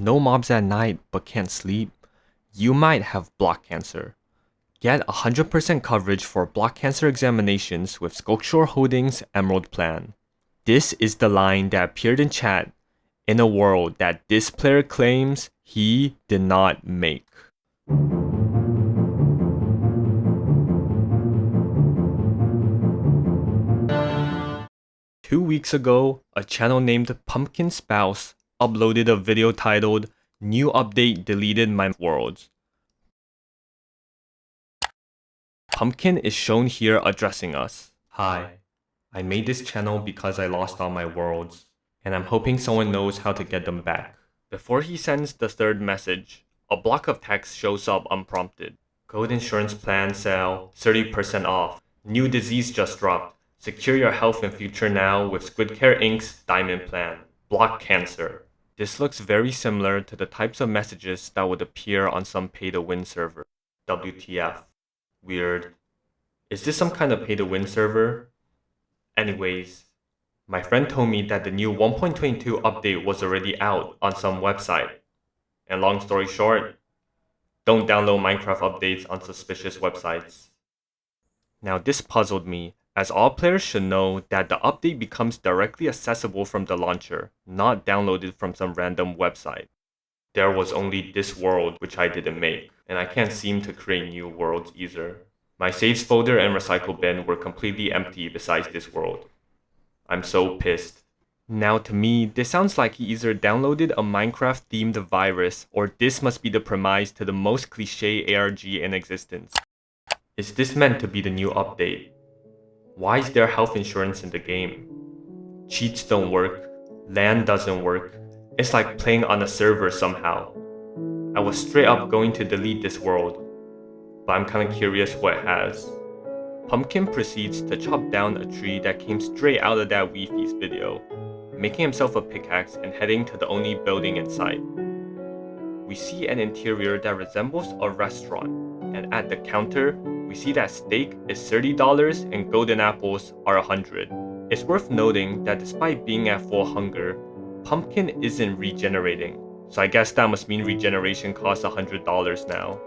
No mobs at night but can't sleep? You might have block cancer. Get 100% coverage for block cancer examinations with Sculkshore Holdings Emerald Plan. This is the line that appeared in chat in a world that this player claims he did not make. Two weeks ago, a channel named Pumpkin Spouse uploaded a video titled "New Update Deleted My Worlds." Pumpkin is shown here addressing us. Hi, I made this channel because I lost all my worlds, and I'm hoping someone knows how to get them back. Before he sends the third message, a block of text shows up unprompted. Code insurance plan sale, 30% off. New disease just dropped. Secure your health and future now with Squidcare Inc.'s Diamond Plan. Block cancer. This looks very similar to the types of messages that would appear on some pay-to-win server. WTF. Weird. Is this some kind of pay-to-win server? Anyways, my friend told me that the new 1.22 update was already out on some website. And long story short, don't download Minecraft updates on suspicious websites. Now this puzzled me, as all players should know that the update becomes directly accessible from the launcher, not downloaded from some random website. There was only this world which I didn't make, and I can't seem to create new worlds either. My saves folder and recycle bin were completely empty besides this world. I'm so pissed. Now to me, this sounds like he either downloaded a Minecraft themed virus or this must be the premise to the most cliche ARG in existence. Is this meant to be the new update? Why is there health insurance in the game? Cheats don't work, land doesn't work. It's like playing on a server somehow. I was straight up going to delete this world, but I'm kinda curious what it has. Pumpkin proceeds to chop down a tree that came straight out of that wifies video, making himself a pickaxe and heading to the only building in sight. We see an interior that resembles a restaurant, and at the counter, we see that steak is $30 and golden apples are $100. It's worth noting that despite being at full hunger, Pumpkin isn't regenerating, so I guess that must mean regeneration costs $100 now.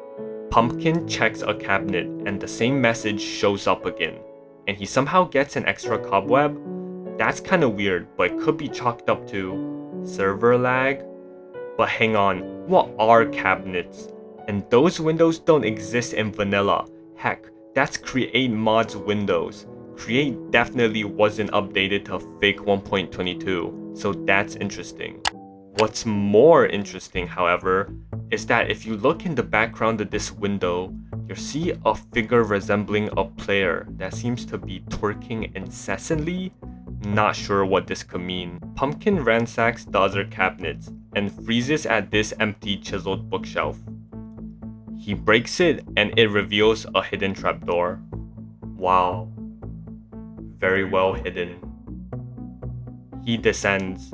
Pumpkin checks a cabinet and the same message shows up again, and he somehow gets an extra cobweb. That's kinda weird, but it could be chalked up to server lag. But hang on, what are cabinets? And those windows don't exist in vanilla. Heck, that's Create Mods Windows. Create definitely wasn't updated to fake 1.22, so that's interesting. What's more interesting, however, is that if you look in the background of this window, you'll see a figure resembling a player that seems to be twerking incessantly. Not sure what this could mean. Pumpkin ransacks the other cabinets and freezes at this empty chiseled bookshelf. He breaks it and it reveals a hidden trapdoor. Wow. Very well hidden. He descends.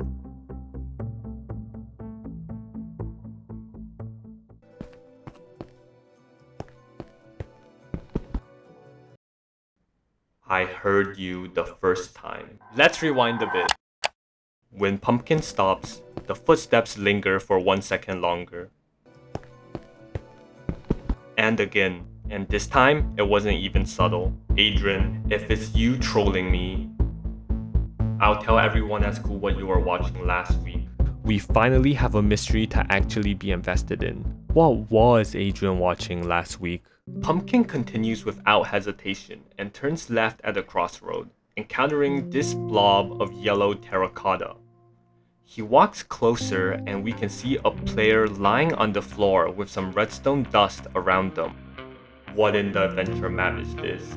I heard you the first time. Let's rewind a bit. When Pumpkin stops, the footsteps linger for 1 second longer. And again, and this time it wasn't even subtle. Adrian, if it's you trolling me, I'll tell everyone at school what you were watching last week. We finally have a mystery to actually be invested in. What was Adrian watching last week? Pumpkin continues without hesitation and turns left at a crossroad, encountering this blob of yellow terracotta. He walks closer and we can see a player lying on the floor with some redstone dust around them. What in the adventure map is this?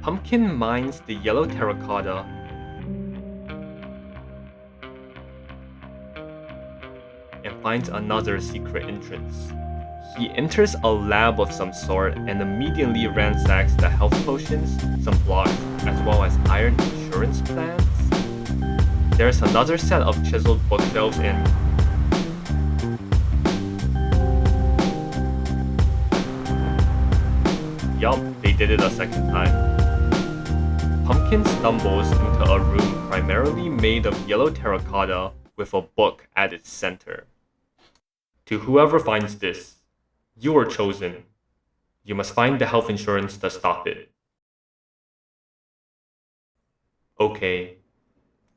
Pumpkin mines the yellow terracotta and finds another secret entrance. He enters a lab of some sort and immediately ransacks the health potions, some blocks, as well as iron insurance plans. There's another set of chiseled bookshelves and yup, they did it a second time. Pumpkin stumbles into a room primarily made of yellow terracotta with a book at its center. To whoever finds this, you are chosen. You must find the health insurance to stop it. Okay,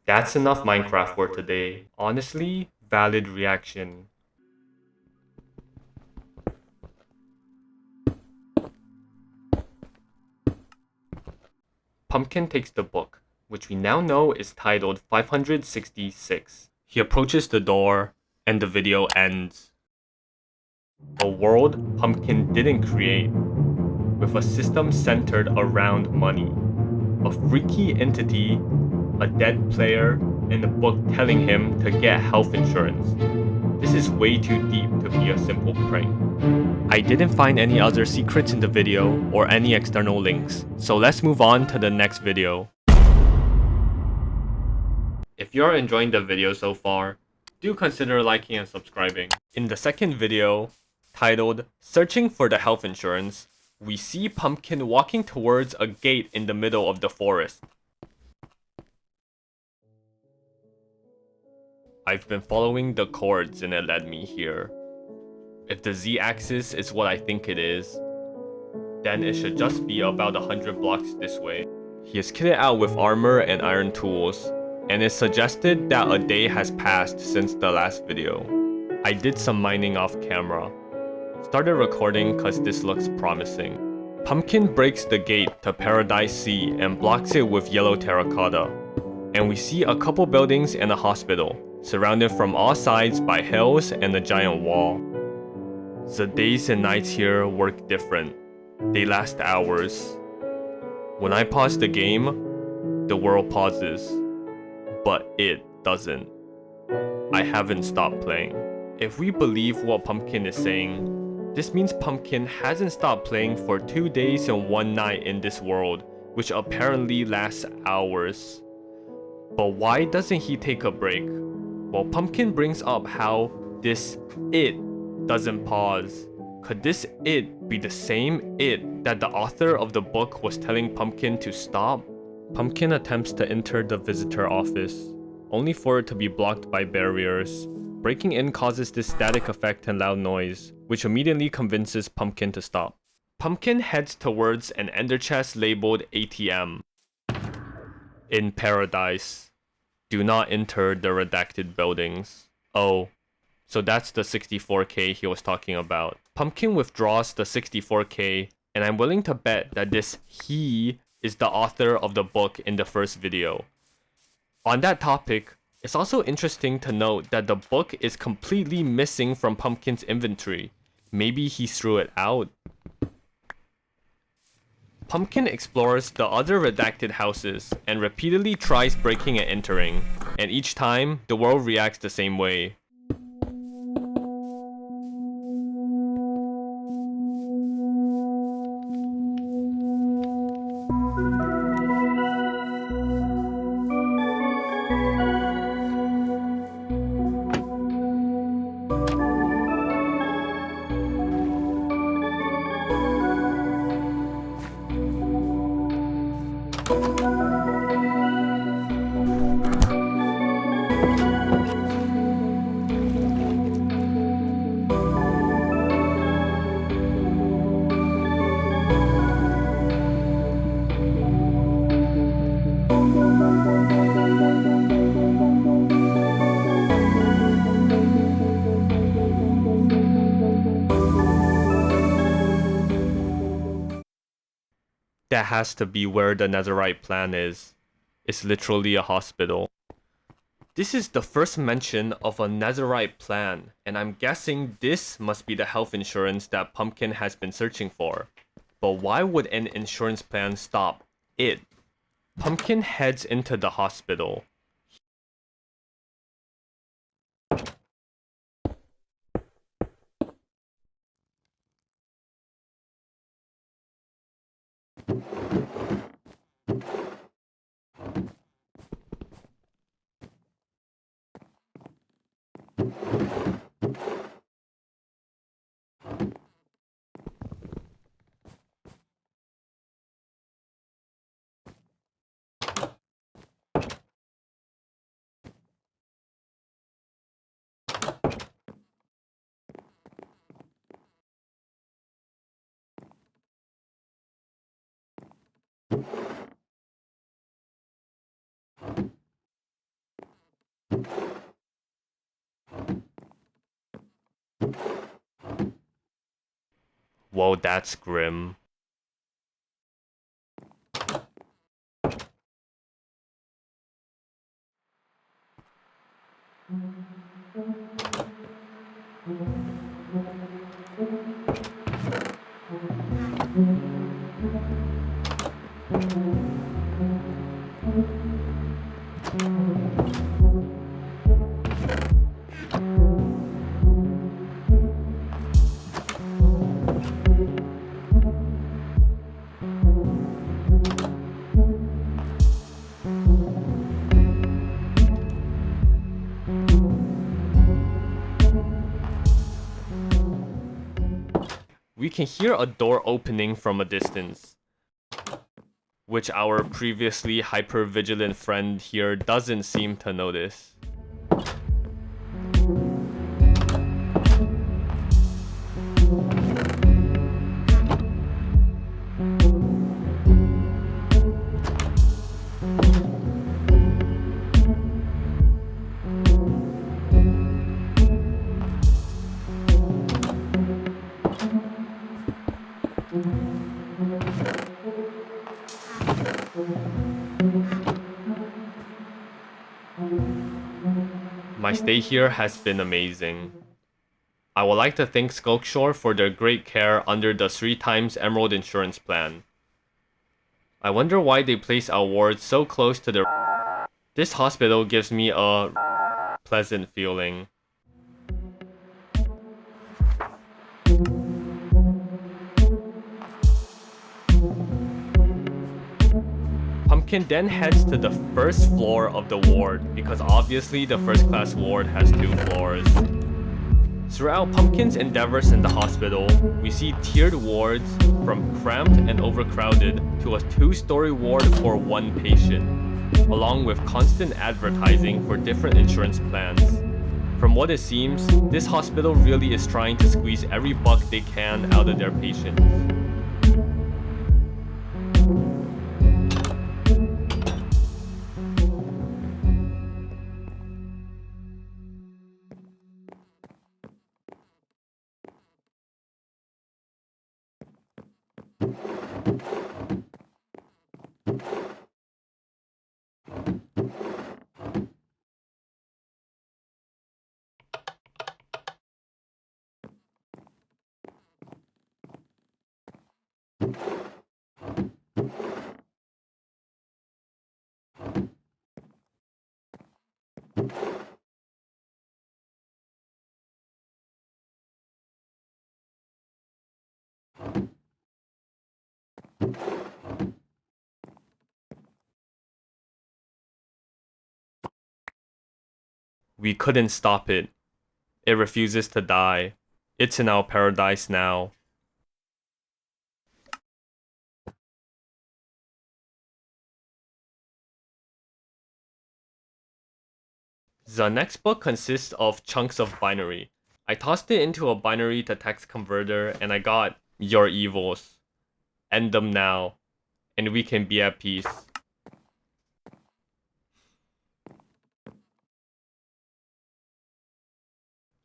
that's enough Minecraft for today. Honestly, valid reaction. Pumpkin takes the book, which we now know is titled 566. He approaches the door, and the video ends. A world Pumpkin didn't create, with a system centered around money. A freaky entity, a dead player, and a book telling him to get health insurance. This is way too deep to be a simple prank. I didn't find any other secrets in the video or any external links, so let's move on to the next video. If you're enjoying the video so far, do consider liking and subscribing. In the second video, titled Searching for the Health Insurance, we see Pumpkin walking towards a gate in the middle of the forest. I've been following the chords and it led me here. If the z-axis is what I think it is, then it should just be about 100 blocks this way. He is kitted out with armor and iron tools, and it's suggested that a day has passed since the last video. I did some mining off camera. Started recording cause this looks promising. Pumpkin breaks the gate to Paradise Sea and blocks it with yellow terracotta. And we see a couple buildings and a hospital, surrounded from all sides by hills and a giant wall. The days and nights here work different. They last hours. When I pause the game, the world pauses. But it doesn't. I haven't stopped playing. If we believe what Pumpkin is saying, this means Pumpkin hasn't stopped playing for 2 days and 1 night in this world, which apparently lasts hours. But why doesn't he take a break? Well, Pumpkin brings up how this it doesn't pause. Could this it be the same it that the author of the book was telling Pumpkin to stop? Pumpkin attempts to enter the visitor office, only for it to be blocked by barriers. Breaking in causes this static effect and loud noise, which immediately convinces Pumpkin to stop. Pumpkin heads towards an ender chest labeled ATM. In Paradise. Do not enter the redacted buildings. Oh, so that's the 64k he was talking about. Pumpkin withdraws the 64k, and I'm willing to bet that this he is the author of the book in the first video. On that topic, it's also interesting to note that the book is completely missing from Pumpkin's inventory. Maybe he threw it out. Pumpkin explores the other redacted houses and repeatedly tries breaking and entering, and each time, the world reacts the same way. That has to be where the netherite plant is. It's literally a hospital. This is the first mention of a netherite plan, and I'm guessing this must be the health insurance that Pumpkin has been searching for. But why would an insurance plan stop it? Pumpkin heads into the hospital. Whoa, that's grim. We can hear a door opening from a distance, which our previously hyper-vigilant friend here doesn't seem to notice. My stay here has been amazing. I would like to thank Sculkshore for their great care under the 3x Emerald insurance plan. I wonder why they place our wards so close to the... This hospital gives me a pleasant feeling. Pumpkin then heads to the first floor of the ward, because obviously the first class ward has 2 floors. Throughout Pumpkin's endeavors in the hospital, we see tiered wards from cramped and overcrowded to a 2-story ward for 1 patient, along with constant advertising for different insurance plans. From what it seems, this hospital really is trying to squeeze every buck they can out of their patients. We couldn't stop it. It refuses to die. It's in our paradise now. The next book consists of chunks of binary. I tossed it into a binary to text converter and I got your evils. End them now, and we can be at peace.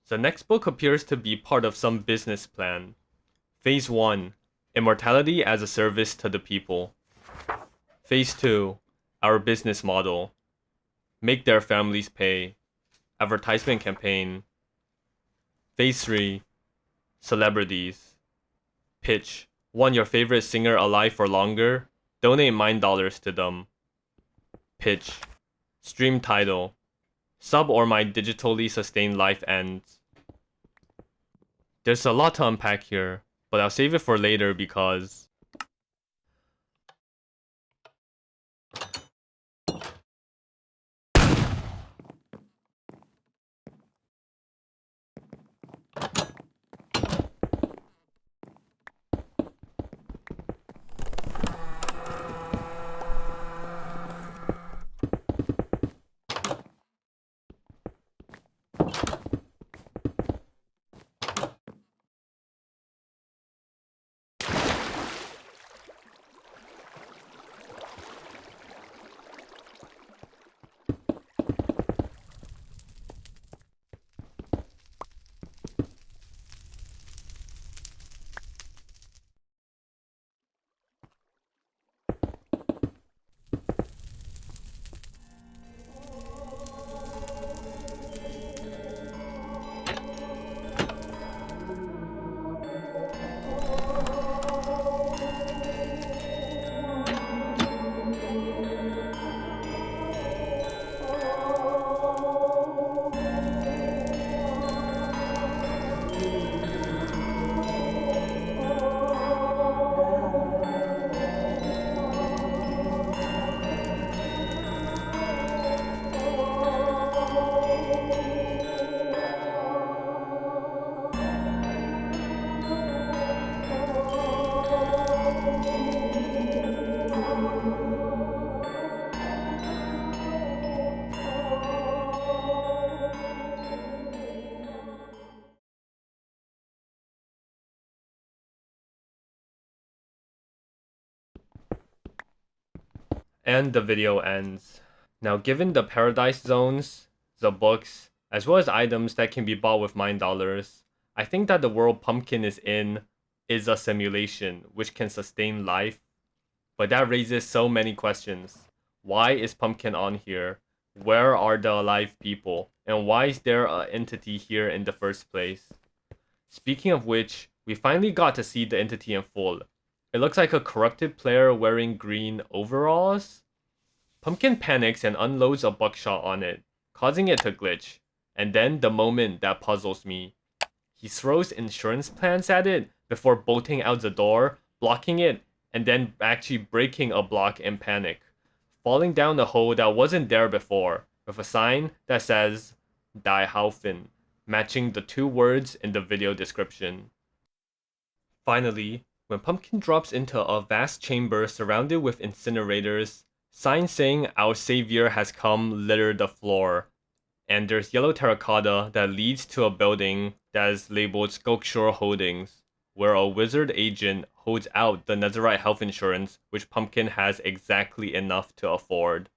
The next book appears to be part of some business plan. Phase 1, Immortality as a Service to the People. Phase 2, Our Business Model. Make their families pay. Advertisement campaign. Phase 3, Celebrities. Pitch. Want your favorite singer alive for longer? Donate mine dollars to them. Pitch. Stream title. Sub or my digitally sustained life ends. There's a lot to unpack here, but I'll save it for later because... And the video ends. Now, given the paradise zones, the books, as well as items that can be bought with mine dollars, I think that the world Pumpkin is in is a simulation which can sustain life. But that raises so many questions. Why is Pumpkin on here? Where are the alive people? And why is there an entity here in the first place? Speaking of which, we finally got to see the entity in full. It looks like a corrupted player wearing green overalls. Pumpkin panics and unloads a buckshot on it, causing it to glitch. And then the moment that puzzles me. He throws insurance plans at it before bolting out the door, blocking it, and then actually breaking a block in panic, falling down a hole that wasn't there before, with a sign that says Die Haufen, matching the 2 words in the video description. Finally, when Pumpkin drops into a vast chamber surrounded with incinerators, signs saying our savior has come litter the floor, and there's yellow terracotta that leads to a building that is labeled Sculkshore Holdings, where a wizard agent holds out the Netherite health insurance which Pumpkin has exactly enough to afford.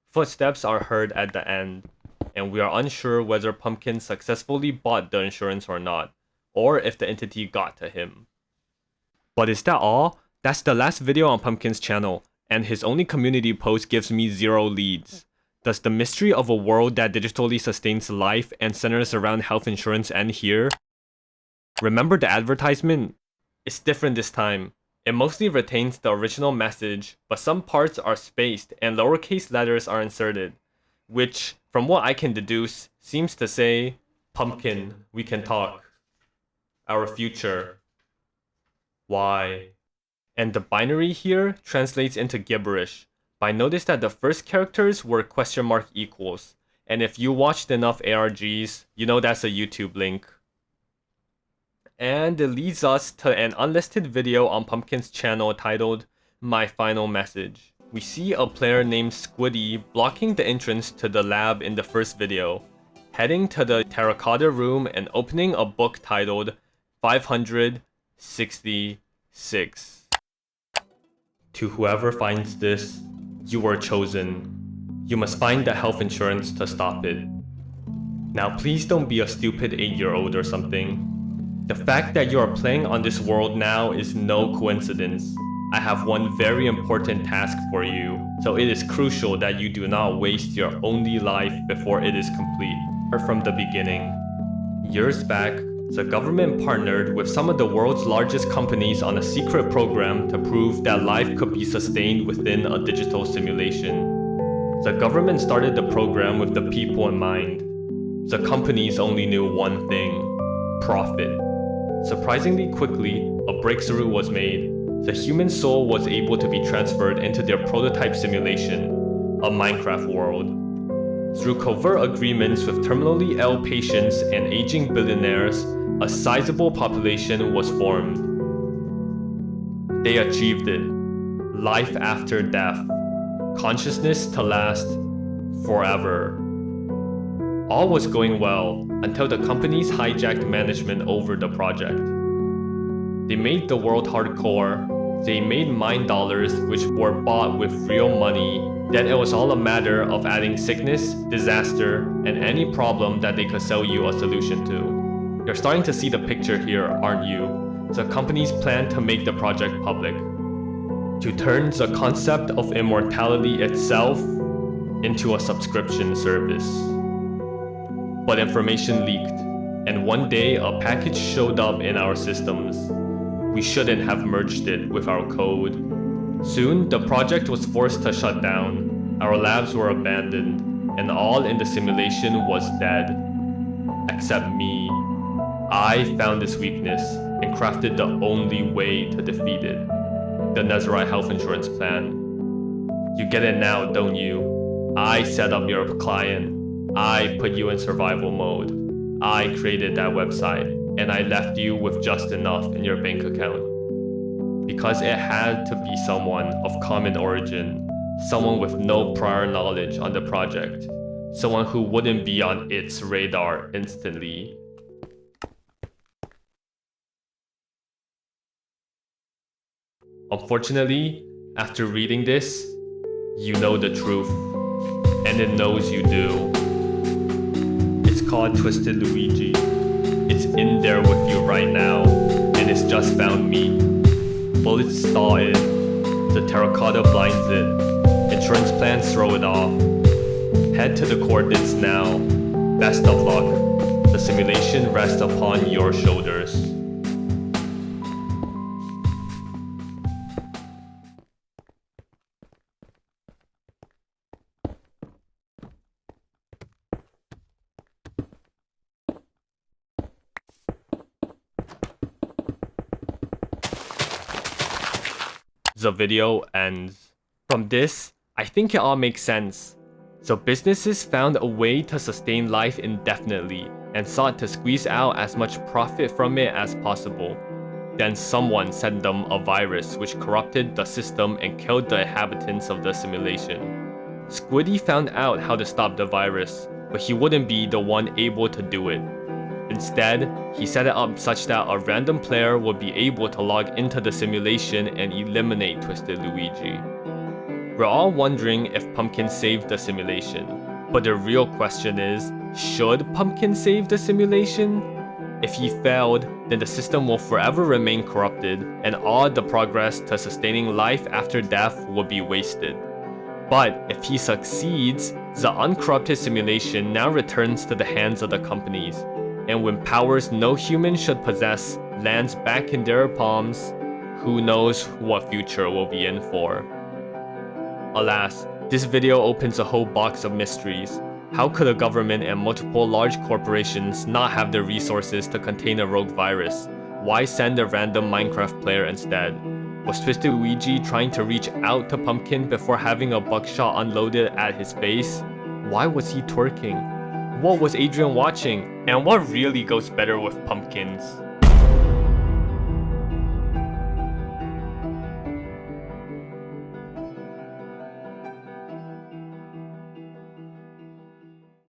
Footsteps are heard at the end, and we are unsure whether Pumpkin successfully bought the insurance or not, or if the entity got to him. But is that all? That's the last video on Pumpkin's channel, and his only community post gives me 0 leads. Does the mystery of a world that digitally sustains life and centers around health insurance end here? Remember the advertisement? It's different this time. It mostly retains the original message, but some parts are spaced and lowercase letters are inserted, which, from what I can deduce, seems to say, Pumpkin, we can talk. Our future. Why? And the binary here translates into gibberish. But I noticed that the first characters were question mark equals, and if you watched enough ARGs, you know that's a YouTube link. And it leads us to an unlisted video on Pumpkin's channel titled My Final Message. We see a player named Squiddy blocking the entrance to the lab in the first video, heading to the terracotta room and opening a book titled 566. To whoever finds this, you were chosen. You must find the health insurance to stop it. Now please don't be a stupid 8-year-old or something. The fact that you are playing on this world now is no coincidence. I have one very important task for you, so it is crucial that you do not waste your only life before it is complete. Start from the beginning. Years back, the government partnered with some of the world's largest companies on a secret program to prove that life could be sustained within a digital simulation. The government started the program with the people in mind. The companies only knew one thing: profit. Surprisingly quickly, a breakthrough was made. The human soul was able to be transferred into their prototype simulation, a Minecraft world. Through covert agreements with terminally ill patients and aging billionaires, a sizable population was formed. They achieved it. Life after death. Consciousness to last forever. All was going well until the companies hijacked management over the project. They made the world hardcore. They made mine dollars which were bought with real money. Then it was all a matter of adding sickness, disaster, and any problem that they could sell you a solution to. You're starting to see the picture here, aren't you? The companies plan to make the project public. To turn the concept of immortality itself into a subscription service. But information leaked, and one day a package showed up in our systems. We shouldn't have merged it with our code. Soon, the project was forced to shut down. Our labs were abandoned, and all in the simulation was dead. Except me. I found this weakness and crafted the only way to defeat it. The Netherite health insurance plan. You get it now, don't you? I set up your client. I put you in survival mode. I created that website, and I left you with just enough in your bank account. Because it had to be someone of common origin, someone with no prior knowledge on the project, someone who wouldn't be on its radar instantly. Unfortunately, after reading this, You know the truth, and it knows you do. It's called Twisted Luigi. It's in there with you right now, and it's just found me. Bullets thaw it, the terracotta blinds it, insurance plans throw it off. Head to the coordinates now. Best of luck. The simulation rests upon your shoulders. The video ends. From this, I think it all makes sense. So businesses found a way to sustain life indefinitely and sought to squeeze out as much profit from it as possible. Then someone sent them a virus which corrupted the system and killed the inhabitants of the simulation. Squiddy found out how to stop the virus, but he wouldn't be the one able to do it. Instead, he set it up such that a random player would be able to log into the simulation and eliminate Twisted Luigi. We're all wondering if Pumpkin saved the simulation, but the real question is, should Pumpkin save the simulation? If he failed, then the system will forever remain corrupted, and all the progress to sustaining life after death will be wasted. But if he succeeds, the uncorrupted simulation now returns to the hands of the companies, and when powers no human should possess lands back in their palms, who knows what future we'll be in for. Alas, this video opens a whole box of mysteries. How could a government and multiple large corporations not have the resources to contain a rogue virus? Why send a random Minecraft player instead? Was Twisted Luigi trying to reach out to Pumpkin before having a buckshot unloaded at his face? Why was he twerking? What was Adrian watching? And what really goes better with pumpkins?